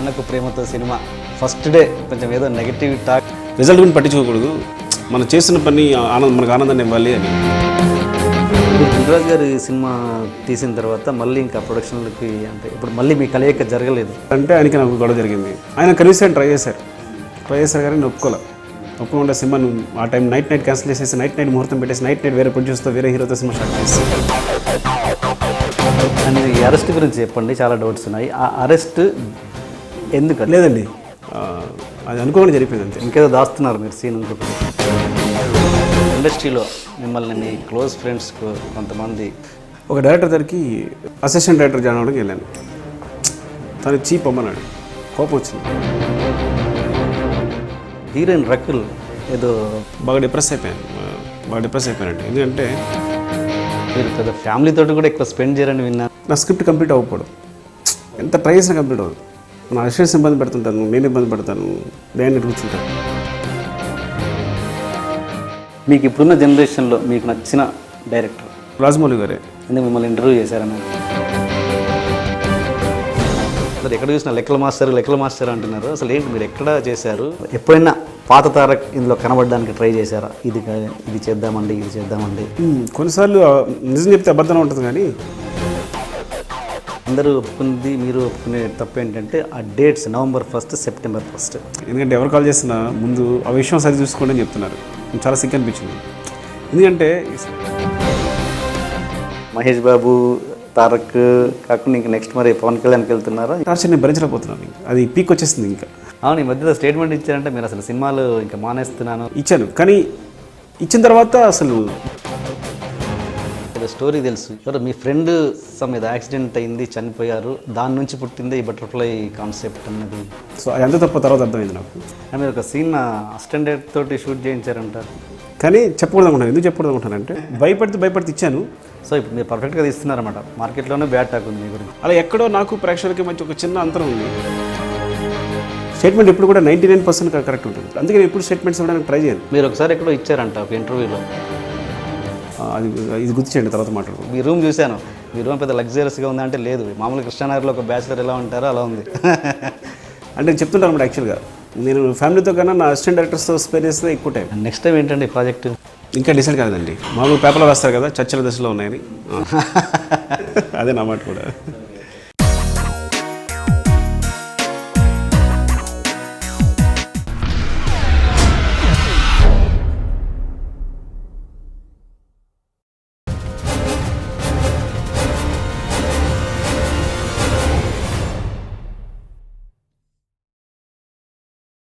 Nannaku Prematho cinema first day కొంచెం ఏదో negative talk. Result గురించి పట్టించుకోకూడదు, మనం చేసిన పని మనకు ఆనందాన్ని ఇవ్వాలి అని. దిల్రాజు గారు ఈ సినిమా తీసిన తర్వాత మళ్ళీ ఇంకా ప్రొడక్షన్లకి అంటే ఇప్పుడు మళ్ళీ మీ కలయిక జరగలేదు అంటే ఆయనకి నాకు గొడవ జరిగింది. ఆయన కనీసం ట్రై చేశారు కానీ నేను ఒప్పుకోకుండా సినిమా ఆ టైం నైట్ క్యాన్సిల్ చేసేసి నైట్ ముహూర్తం పెట్టేసి నైట్ వేరే ప్రొడ్యూసర్తో వేరే హీరోతో సినిమా స్టార్ట్ చేసి. అండ్ ఈ అరెస్ట్ గురించి చెప్పండి, చాలా డౌట్స్ ఉన్నాయి. ఆ అరెస్ట్ ఎందుకు? లేదండి, అది అనుకోకుండా జరిగిపోయింది అంతే. ఇంకేదో దాస్తున్నారు మీరు సీన్ అనుకుంటున్నారు. ఇండస్ట్రీలో మిమ్మల్ని మీ క్లోజ్ ఫ్రెండ్స్కు కొంతమంది ఒక డైరెక్టర్ దగ్గరికి అసిస్టెంట్ డైరెక్టర్ జాయిన్ అవ్వడానికి వెళ్ళాను. తను చీప్ అమ్మన్నాడు, కోపం వచ్చింది. హీరోయిన్ రకుల్ ఏదో బాగా డిప్రెస్ అయిపోయానండి. ఎందుకంటే మీరు పెద్ద ఫ్యామిలీతో కూడా ఎక్కువ స్పెండ్ చేయరని విన్నాను. నా స్క్రిప్ట్ కంప్లీట్ అవ్వకూడదు, ఎంత ట్రై చేసినా కంప్లీట్ అవ్వదు. నా అసిస్టెంట్స్ ఇబ్బంది పెడుతుంటాను, నేను ఇబ్బంది పడతాను, నేను కూర్చుంటాను. మీకు ఇప్పుడున్న జనరేషన్లో మీకు నచ్చిన డైరెక్టర్ రాజమౌళి గారే. ఎందుకు మిమ్మల్ని ఇంటర్వ్యూ చేశారని అసలు ఎక్కడ చూసినా లెక్కల మాస్టర్ అంటున్నారు. అసలు ఏంటి మీరు ఎక్కడ చేశారు? ఎప్పుడైనా పాత తారక్ ఇందులో కనబడడానికి ట్రై చేశారా? ఇది చేద్దామండి. కొన్నిసార్లు నిజం చెప్తే అబద్ధం ఉంటుంది, కానీ అందరూ ఒప్పుకుంది, మీరు ఒప్పుకునే తప్పు ఏంటంటే ఆ dates November 1st, September 1st. ఎందుకంటే ఎవరు కాల్ చేసినా ముందు ఆ విషయం సరి చూసుకోండి అని చెప్తున్నారు. చాలా సిక్ అనిపించింది. ఎందుకంటే మహేష్ బాబు, తారక్ కాకుండా ఇంకా నెక్స్ట్ మరి పవన్ కళ్యాణ్కి వెళ్తున్నారా? టార్చర్ నేను భరించలేకపోతున్నాను. అది పీక్ వచ్చేసింది. ఇంకా అవును, ఈ మధ్యలో స్టేట్మెంట్ ఇచ్చారంటే మీరు అసలు సినిమాలు ఇంకా మానేస్తున్నాను ఇచ్చాను. కానీ ఇచ్చిన తర్వాత అసలు స్టోరీ తెలుసు. ఎవరు మీ ఫ్రెండ్ మీద యాక్సిడెంట్ అయింది, చనిపోయారు, దాని నుంచి పుట్టిందే ఈ బటర్ఫ్లై కాన్సెప్ట్ అన్నది. సో అది ఎంత తప్ప తర్వాత అర్థమైంది నాకు. మీరు ఒక సీన్ అసిస్టెంట్ తోటి షూట్ చేయించారంటారు, కానీ చెప్పకూడదు అనుకుంటాను. ఎందుకు చెప్పకూడదు అనుకుంటానంటే భయపడితే ఇచ్చాను. సో ఇప్పుడు మీరు పర్ఫెక్ట్గా తీస్తున్నారన్నమాట. మార్కెట్లోనే బ్యాడ్ టాక్ ఉంది మీ గురించి. అలా ఎక్కడో నాకు ప్రేక్షకులకి మధ్య ఒక చిన్న అంతరం ఉంది. స్టేట్మెంట్ ఎప్పుడు కూడా 99% కరెక్ట్ ఉంటుంది. అందుకే నేను ఎప్పుడు స్టేట్మెంట్స్ ఇవ్వడానికి ట్రై చేయను. మీరు ఒకసారి ఎక్కడో ఇచ్చారంట ఒక ఇంటర్వ్యూలో, ఇది గుర్తు చేయండి, తర్వాత మాట్లాడు. మీ రూమ్ చూశాను, మీ రూమ్ పెద్ద లగ్జరియస్గా ఉందా అంటే లేదు, మామూలు కృష్ణానగర్లో ఒక బ్యాచిలర్ ఎలా ఉంటారో అలా ఉంది. అంటే నేను చెప్తుంటాను అన్నమాట. యాక్చువల్గా నేను ఫ్యామిలీతో కన్నా నా అసిస్టెంట్ డైరెక్టర్స్తో స్పెండ్ చేస్తే ఎక్కువ టైం. నెక్స్ట్ టైం ఏంటంటే ఈ ప్రాజెక్ట్ ఇంకా డిసైడ్ కాదండి. మామూలు పేపర్లో రాస్తారు కదా, చర్చల దశలో ఉన్నాయని. అదే నా మాట కూడా.